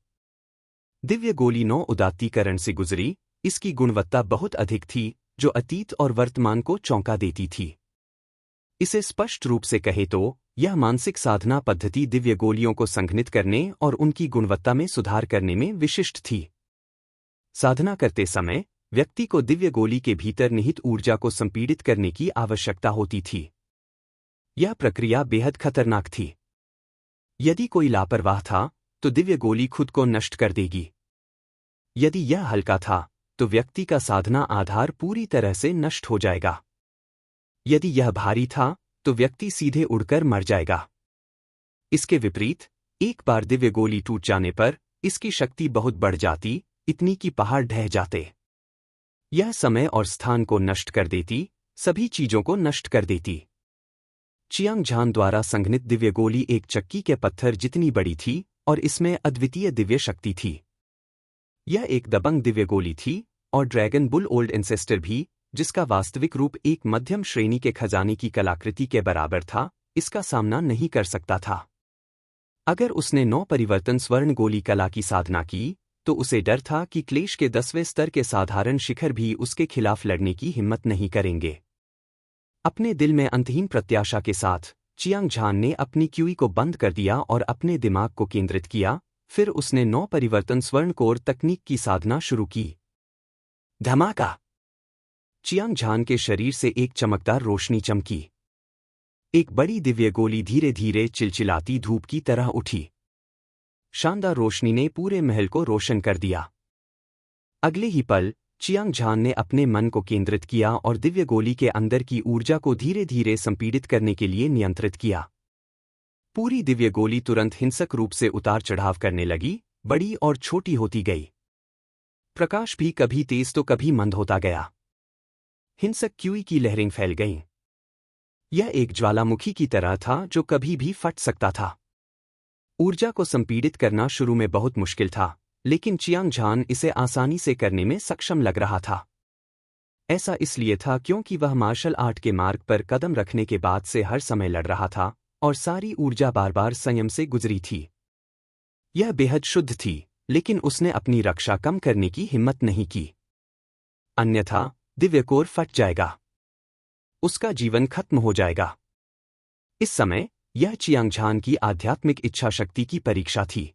दिव्य गोली 9 उदात्तीकरण से गुजरी। इसकी गुणवत्ता बहुत अधिक थी, जो अतीत और वर्तमान को चौंका देती थी। इसे स्पष्ट रूप से कहे तो यह मानसिक साधना पद्धति दिव्य गोलियों को संघनित करने और उनकी गुणवत्ता में सुधार करने में विशिष्ट थी। साधना करते समय व्यक्ति को दिव्य गोली के भीतर निहित ऊर्जा को संपीड़ित करने की आवश्यकता होती थी। यह प्रक्रिया बेहद खतरनाक थी। यदि कोई लापरवाह था तो दिव्य गोली खुद को नष्ट कर देगी। यदि यह हल्का था तो व्यक्ति का साधना आधार पूरी तरह से नष्ट हो जाएगा। यदि यह भारी था तो व्यक्ति सीधे उड़कर मर जाएगा। इसके विपरीत, एक बार दिव्य गोली टूट जाने पर इसकी शक्ति बहुत बढ़ जाती, इतनी कि पहाड़ ढह जाते। यह समय और स्थान को नष्ट कर देती, सभी चीजों को नष्ट कर देती। चियांग झान द्वारा संघनित दिव्य गोली एक चक्की के पत्थर जितनी बड़ी थी और इसमें अद्वितीय दिव्य शक्ति थी। यह एक दबंग दिव्य गोली थी और ड्रैगन बुल ओल्ड एंसेस्टर भी, जिसका वास्तविक रूप एक मध्यम श्रेणी के खजाने की कलाकृति के बराबर था, इसका सामना नहीं कर सकता था। अगर उसने 9 परिवर्तन स्वर्ण गोली कला की साधना की तो उसे डर था कि क्लेश के 10वें स्तर के साधारण शिखर भी उसके खिलाफ लड़ने की हिम्मत नहीं करेंगे। अपने दिल में अंतहीन प्रत्याशा के साथ चियांग झान ने अपनी क्यूई को बंद कर दिया और अपने दिमाग को केंद्रित किया। फिर उसने 9 परिवर्तन स्वर्ण कोर तकनीक की साधना शुरू की। धमाका! चियांग झान के शरीर से एक चमकदार रोशनी चमकी। एक बड़ी दिव्य गोली धीरे धीरे चिलचिलाती धूप की तरह उठी। शानदार रोशनी ने पूरे महल को रोशन कर दिया। अगले ही पल चियांग झान ने अपने मन को केंद्रित किया और दिव्य गोली के अंदर की ऊर्जा को धीरे धीरे संपीड़ित करने के लिए नियंत्रित किया। पूरी दिव्य गोली तुरंत हिंसक रूप से उतार चढ़ाव करने लगी, बड़ी और छोटी होती गई। प्रकाश भी कभी तेज तो कभी मंद होता गया। हिंसक क्यूई की लहरें फैल गईं। यह एक ज्वालामुखी की तरह था जो कभी भी फट सकता था। ऊर्जा को संपीड़ित करना शुरू में बहुत मुश्किल था, लेकिन चियांग झान इसे आसानी से करने में सक्षम लग रहा था। ऐसा इसलिए था क्योंकि वह मार्शल आर्ट के मार्ग पर कदम रखने के बाद से हर समय लड़ रहा था और सारी ऊर्जा बार बार संयम से गुजरी थी। यह बेहद शुद्ध थी, लेकिन उसने अपनी रक्षा कम करने की हिम्मत नहीं की। अन्यथा दिव्य कोर फट जाएगा। उसका जीवन खत्म हो जाएगा। इस समय यह चियांग झान की आध्यात्मिक इच्छा शक्ति की परीक्षा थी।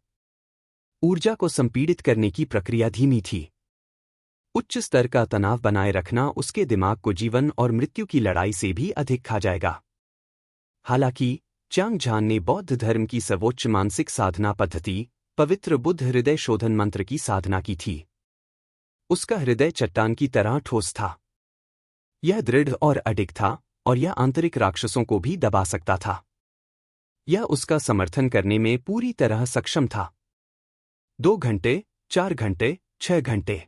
ऊर्जा को संपीड़ित करने की प्रक्रिया धीमी थी। उच्च स्तर का तनाव बनाए रखना उसके दिमाग को जीवन और मृत्यु की लड़ाई से भी अधिक खा जाएगा। हालांकि चियांग झान ने बौद्ध धर्म की सर्वोच्च मानसिक साधना पद्धति, पवित्र बुद्ध हृदय शोधन मंत्र की साधना की थी। उसका हृदय चट्टान की तरह ठोस था। यह दृढ़ और अडिग था और यह आंतरिक राक्षसों को भी दबा सकता था। यह उसका समर्थन करने में पूरी तरह सक्षम था। 2 घंटे, 4 घंटे, 6 घंटे।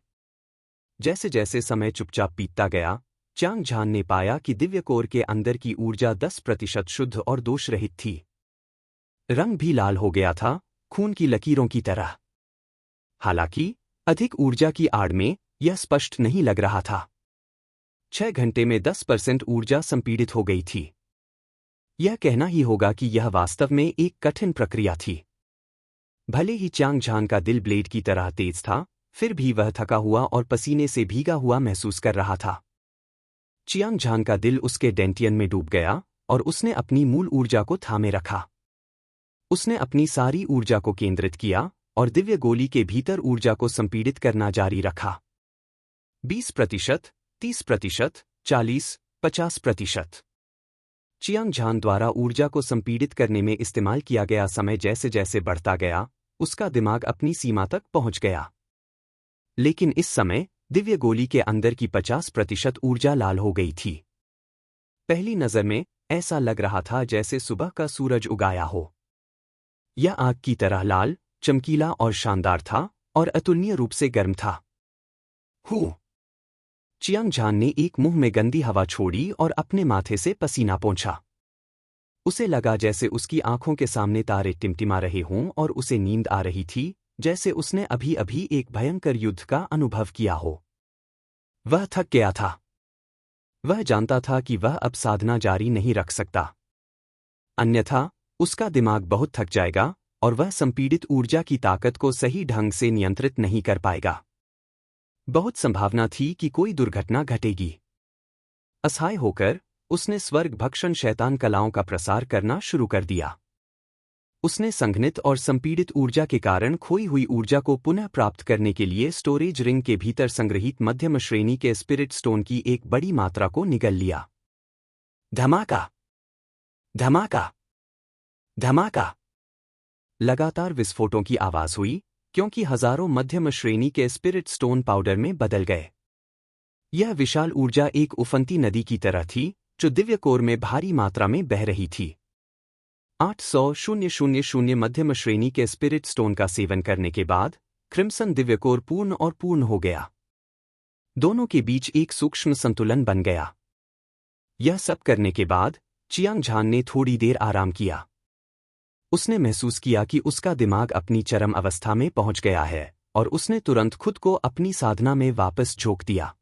जैसे जैसे समय चुपचाप बीतता गया, च्याँग झान ने पाया कि दिव्य कोर के अंदर की ऊर्जा 10% शुद्ध और दोष रहित थी। रंग भी लाल हो गया था, खून की लकीरों की तरह। हालांकि अधिक ऊर्जा की आड़ में यह स्पष्ट नहीं लग रहा था। 6 घंटे में 10% ऊर्जा संपीड़ित हो गई थी। यह कहना ही होगा कि यह वास्तव में एक कठिन प्रक्रिया थी। भले ही च्याँग झान का दिल ब्लेड की तरह तेज था, फिर भी वह थका हुआ और पसीने से भीगा हुआ महसूस कर रहा था। च्याँग झान का दिल उसके डेंटियन में डूब गया और उसने अपनी मूल ऊर्जा को थामे रखा। उसने अपनी सारी ऊर्जा को केंद्रित किया और दिव्य गोली के भीतर ऊर्जा को संपीड़ित करना जारी रखा। 20%, 30%, 40, 50%। च्याँग झान द्वारा ऊर्जा को संपीड़ित करने में इस्तेमाल किया गया समय जैसे जैसे बढ़ता गया, उसका दिमाग अपनी सीमा तक पहुंच गया। लेकिन इस समय दिव्य गोली के अंदर की 50% ऊर्जा लाल हो गई थी। पहली नज़र में ऐसा लग रहा था जैसे सुबह का सूरज उगाया हो। यह आग की तरह लाल, चमकीला और शानदार था और अतुलनीय रूप से गर्म था। हू! च्याँग झान ने एक मुंह में गंदी हवा छोड़ी और अपने माथे से पसीना पोंछा। उसे लगा जैसे उसकी आंखों के सामने तारे टिमटिमा रहे हों और उसे नींद आ रही थी, जैसे उसने अभी अभी एक भयंकर युद्ध का अनुभव किया हो। वह थक गया था। वह जानता था कि वह अब साधना जारी नहीं रख सकता। अन्यथा उसका दिमाग बहुत थक जाएगा और वह संपीड़ित ऊर्जा की ताकत को सही ढंग से नियंत्रित नहीं कर पाएगा। बहुत संभावना थी कि कोई दुर्घटना घटेगी। असहाय होकर उसने स्वर्ग भक्षण शैतान कलाओं का प्रसार करना शुरू कर दिया। उसने संघनित और संपीड़ित ऊर्जा के कारण खोई हुई ऊर्जा को पुनः प्राप्त करने के लिए स्टोरेज रिंग के भीतर संग्रहित मध्यम श्रेणी के स्पिरिट स्टोन की एक बड़ी मात्रा को निगल लिया। धमाका! धमाका! धमाका! लगातार विस्फोटों की आवाज हुई, क्योंकि हजारों मध्यम श्रेणी के स्पिरिट स्टोन पाउडर में बदल गए। यह विशाल ऊर्जा एक उफनती नदी की तरह थी, जो दिव्य कोर में भारी मात्रा में बह रही थी। 800,000 मध्यम श्रेणी के स्पिरिट स्टोन का सेवन करने के बाद क्रिम्सन दिव्य कोर पूर्ण और पूर्ण हो गया। दोनों के बीच एक सूक्ष्म संतुलन बन गया। यह सब करने के बाद च्याँग झान ने थोड़ी देर आराम किया। उसने महसूस किया कि उसका दिमाग अपनी चरम अवस्था में पहुंच गया है और उसने तुरंत खुद को अपनी साधना में वापस झोंक दिया।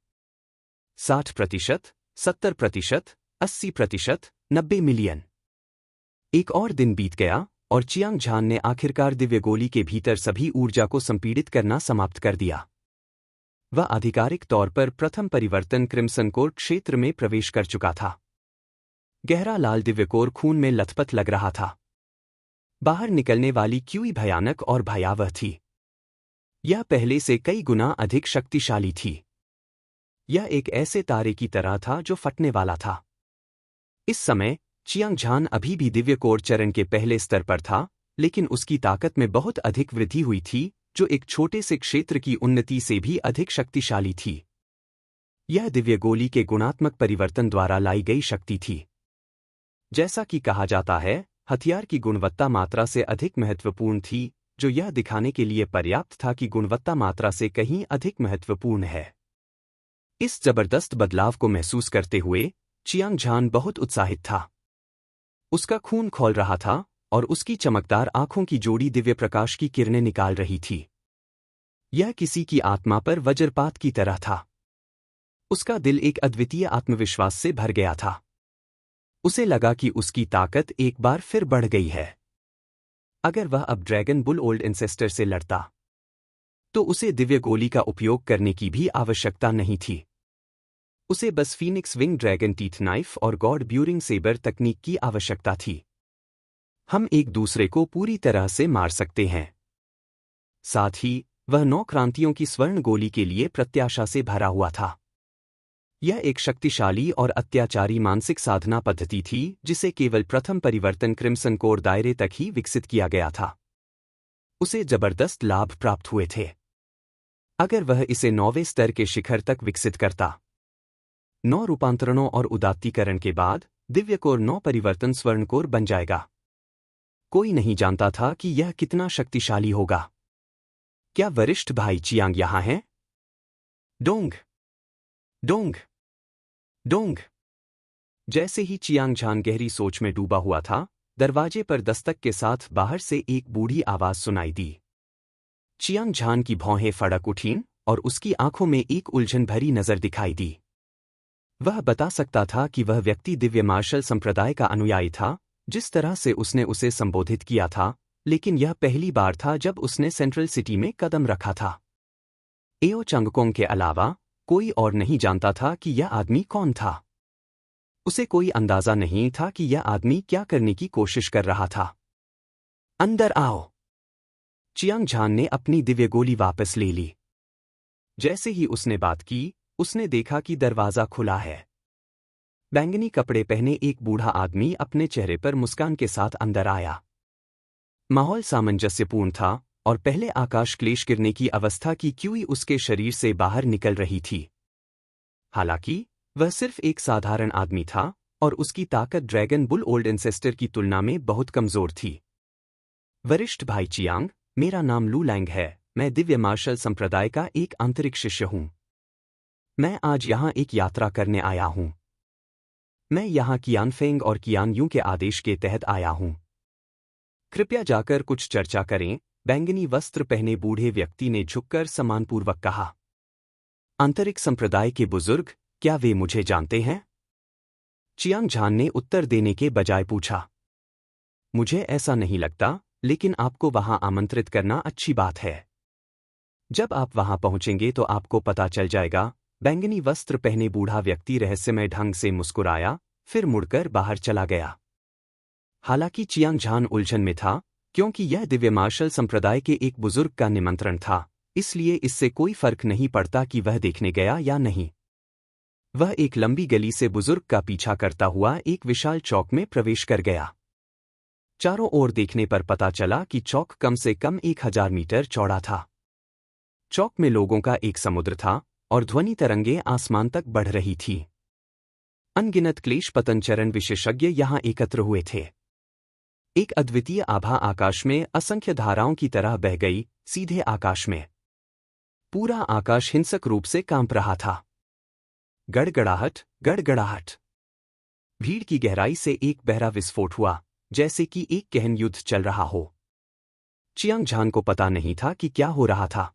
60%, 70%, 80%, 90 मिलियन। एक और दिन बीत गया और च्याँग झान ने आखिरकार दिव्य गोली के भीतर सभी ऊर्जा को संपीड़ित करना समाप्त कर दिया। वह आधिकारिक तौर पर प्रथम परिवर्तन क्रिम्सन कोर क्षेत्र में प्रवेश कर चुका था। गहरा लाल दिव्य कोर खून में लथपथ लग रहा था। बाहर निकलने वाली क्यूई भयानक और भयावह थी। यह पहले से कई गुना अधिक शक्तिशाली थी। यह एक ऐसे तारे की तरह था जो फटने वाला था। इस समय च्याँग झान अभी भी दिव्य कोर चरण के पहले स्तर पर था, लेकिन उसकी ताकत में बहुत अधिक वृद्धि हुई थी, जो एक छोटे से क्षेत्र की उन्नति से भी अधिक शक्तिशाली थी। यह दिव्य गोली के गुणात्मक परिवर्तन द्वारा लाई गई शक्ति थी। जैसा कि कहा जाता है, हथियार की गुणवत्ता मात्रा से अधिक महत्वपूर्ण थी, जो यह दिखाने के लिए पर्याप्त था कि गुणवत्ता मात्रा से कहीं अधिक महत्वपूर्ण है। इस जबरदस्त बदलाव को महसूस करते हुए च्याँग झान बहुत उत्साहित था। उसका खून खौल रहा था और उसकी चमकदार आंखों की जोड़ी दिव्य प्रकाश की किरणें निकाल रही थी। यह किसी की आत्मा पर वज्रपात की तरह था। उसका दिल एक अद्वितीय आत्मविश्वास से भर गया था। उसे लगा कि उसकी ताकत एक बार फिर बढ़ गई है। अगर वह अब ड्रैगन बुल ओल्ड एंसेस्टर से लड़ता, तो उसे दिव्य गोली का उपयोग करने की भी आवश्यकता नहीं थी। उसे बस Phoenix wing dragon teeth knife और गॉड ब्यूरिंग सेबर तकनीक की आवश्यकता थी। हम एक दूसरे को पूरी तरह से मार सकते हैं। साथ ही वह 9 क्रांतियों की स्वर्ण गोली के लिए प्रत्याशा से भरा हुआ था। यह एक शक्तिशाली और अत्याचारी मानसिक साधना पद्धति थी जिसे केवल प्रथम परिवर्तन क्रिम्सन कोर दायरे तक ही विकसित किया गया था। उसे जबरदस्त लाभ प्राप्त हुए थे। अगर वह इसे 9वें स्तर के शिखर तक विकसित करता, 9 रूपांतरणों और उदात्तीकरण के बाद दिव्य कोर 9 परिवर्तन स्वर्ण कोर बन जाएगा। कोई नहीं जानता था कि यह कितना शक्तिशाली होगा। क्या वरिष्ठ भाई चियांग यहाँ हैं? Dong Dong Dong. जैसे ही चियांग झान गहरी सोच में डूबा हुआ था, दरवाजे पर दस्तक के साथ बाहर से एक बूढ़ी आवाज सुनाई दी। चियांग झान की भौहें फड़क उठीं और उसकी आंखों में एक उलझन भरी नजर दिखाई दी। वह बता सकता था कि वह व्यक्ति दिव्य मार्शल संप्रदाय का अनुयायी था, जिस तरह से उसने उसे संबोधित किया था, लेकिन यह पहली बार था जब उसने सेंट्रल सिटी में कदम रखा था। एओ चंगकोंग के अलावा कोई और नहीं जानता था कि यह आदमी कौन था। उसे कोई अंदाजा नहीं था कि यह आदमी क्या करने की कोशिश कर रहा था। अंदर आओ। चियांग झान ने अपनी दिव्य गोली वापस ले ली। जैसे ही उसने बात की, उसने देखा कि दरवाजा खुला है। बैंगनी कपड़े पहने एक बूढ़ा आदमी अपने चेहरे पर मुस्कान के साथ अंदर आया। माहौल सामंजस्यपूर्ण था और पहले आकाश क्लेश गिरने की अवस्था की क्यूई उसके शरीर से बाहर निकल रही थी। हालांकि वह सिर्फ एक साधारण आदमी था और उसकी ताकत ड्रैगन बुल ओल्ड एंसेस्टर की तुलना में बहुत कमजोर थी। वरिष्ठ भाई चियांग, मेरा नाम लू लैंग है। मैं दिव्य मार्शल संप्रदाय का एक आंतरिक शिष्य हूं। मैं आज यहां एक यात्रा करने आया हूं। मैं यहां कियान फेंग और कियान यू के आदेश के तहत आया हूं। कृपया जाकर कुछ चर्चा करें, बैंगनी वस्त्र पहने बूढ़े व्यक्ति ने झुककर सम्मानपूर्वक कहा। आंतरिक संप्रदाय के बुजुर्ग, क्या वे मुझे जानते हैं? चियांग झान ने उत्तर देने के बजाय पूछा। मुझे ऐसा नहीं लगता, लेकिन आपको वहां आमंत्रित करना अच्छी बात है। जब आप वहां पहुंचेंगे तो आपको पता चल जाएगा। बैंगनी वस्त्र पहने बूढ़ा व्यक्ति रहस्यमय ढंग से मुस्कुराया, फिर मुड़कर बाहर चला गया। हालांकि चियांग झान उलझन में था, क्योंकि यह दिव्य मार्शल संप्रदाय के एक बुजुर्ग का निमंत्रण था, इसलिए इससे कोई फर्क नहीं पड़ता कि वह देखने गया या नहीं। वह एक लंबी गली से बुजुर्ग का पीछा करता हुआ एक विशाल चौक में प्रवेश कर गया। चारों ओर देखने पर पता चला कि चौक कम से कम 1000 मीटर चौड़ा था। चौक में लोगों का एक समुद्र था और ध्वनि तरंगें आसमान तक बढ़ रही थी। अनगिनत क्लेश पतनचरण विशेषज्ञ यहां एकत्र हुए थे। एक अद्वितीय आभा आकाश में असंख्य धाराओं की तरह बह गई, सीधे आकाश में। पूरा आकाश हिंसक रूप से कांप रहा था। गड़गड़ाहट, गड़गड़ाहट। भीड़ की गहराई से एक बहरा विस्फोट हुआ, जैसे कि एक गहन युद्ध चल रहा हो। चियांग झान को पता नहीं था कि क्या हो रहा था।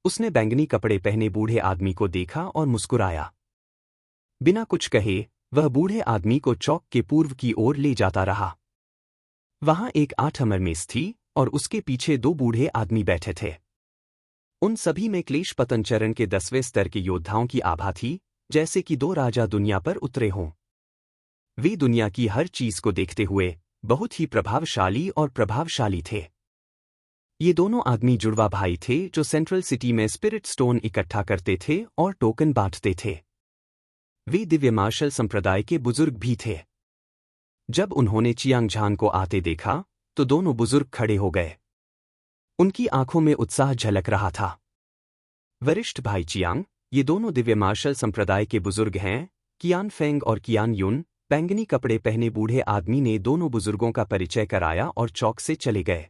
उसने बैंगनी कपड़े पहने बूढ़े आदमी को देखा और मुस्कुराया। बिना कुछ कहे, वह बूढ़े आदमी को चौक के पूर्व की ओर ले जाता रहा। वहां एक 8 अमर मेज थी और उसके पीछे 2 बूढ़े आदमी बैठे थे। उन सभी में क्लेश पतनचरण के 10वें स्तर के योद्धाओं की आभा थी, जैसे कि 2 राजा दुनिया पर उतरे हों। वे दुनिया की हर चीज को देखते हुए बहुत ही प्रभावशाली थे। ये दोनों आदमी जुड़वा भाई थे जो सेंट्रल सिटी में स्पिरिट स्टोन इकट्ठा करते थे और टोकन बांटते थे। वे दिव्य मार्शल संप्रदाय के बुजुर्ग भी थे। जब उन्होंने चियांग झान को आते देखा, तो दोनों बुजुर्ग खड़े हो गए। उनकी आंखों में उत्साह झलक रहा था। वरिष्ठ भाई चियांग, ये दोनों दिव्य मार्शल संप्रदाय के बुजुर्ग हैं, कियान फेंग और कियान युन। बैंगनी कपड़े पहने बूढ़े आदमी ने दोनों बुजुर्गों का परिचय कराया और चौक से चले गए।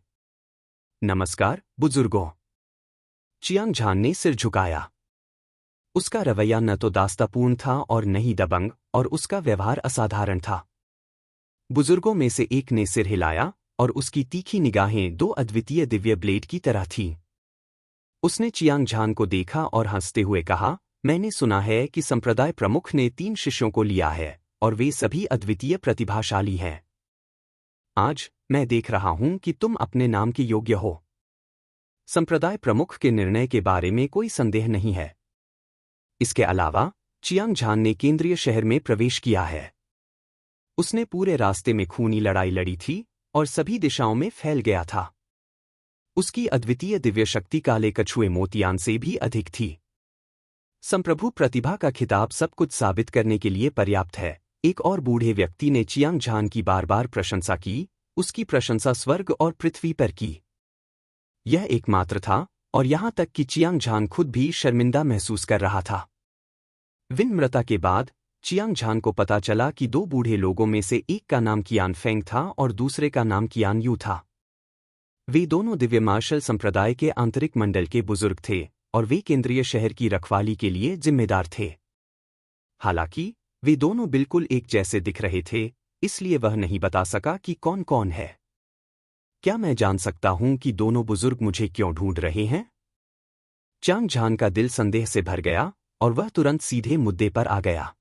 नमस्कार, बुजुर्गों। चियांग झान ने सिर झुकाया। उसका रवैया न तो दास्तापूर्ण था और न ही दबंग, और उसका व्यवहार असाधारण था। बुजुर्गों में से एक ने सिर हिलाया और उसकी तीखी निगाहें 2 अद्वितीय दिव्य ब्लेड की तरह थीं। उसने चियांग झान को देखा और हंसते हुए कहा, मैंने सुना है कि संप्रदाय प्रमुख ने 3 शिष्यों को लिया है और वे सभी अद्वितीय प्रतिभाशाली हैं। आज मैं देख रहा हूं कि तुम अपने नाम के योग्य हो। संप्रदाय प्रमुख के निर्णय के बारे में कोई संदेह नहीं है। इसके अलावा चियांग झान ने केंद्रीय शहर में प्रवेश किया है। उसने पूरे रास्ते में खूनी लड़ाई लड़ी थी और सभी दिशाओं में फैल गया था। उसकी अद्वितीय दिव्य शक्ति काले कछुए मोतियान से भी अधिक थी। संप्रभु प्रतिभा का खिताब सब कुछ साबित करने के लिए पर्याप्त है। एक और बूढ़े व्यक्ति ने चियांग झान की बार बार प्रशंसा की, उसकी प्रशंसा स्वर्ग और पृथ्वी पर की। यह एकमात्र था, और यहां तक कि चियांग झान खुद भी शर्मिंदा महसूस कर रहा था। विनम्रता के बाद चियांग झान को पता चला कि 2 बूढ़े लोगों में से एक का नाम कियान फेंग था और दूसरे का नाम कियान यू था। वे दोनों दिव्य मार्शल संप्रदाय के आंतरिक मंडल के बुजुर्ग थे और वे केंद्रीय शहर की रखवाली के लिए जिम्मेदार थे। हालांकि वे दोनों बिल्कुल एक जैसे दिख रहे थे, इसलिए वह नहीं बता सका कि कौन कौन है। क्या मैं जान सकता हूं कि दोनों बुजुर्ग मुझे क्यों ढूंढ रहे हैं? चांग झान का दिल संदेह से भर गया और वह तुरंत सीधे मुद्दे पर आ गया।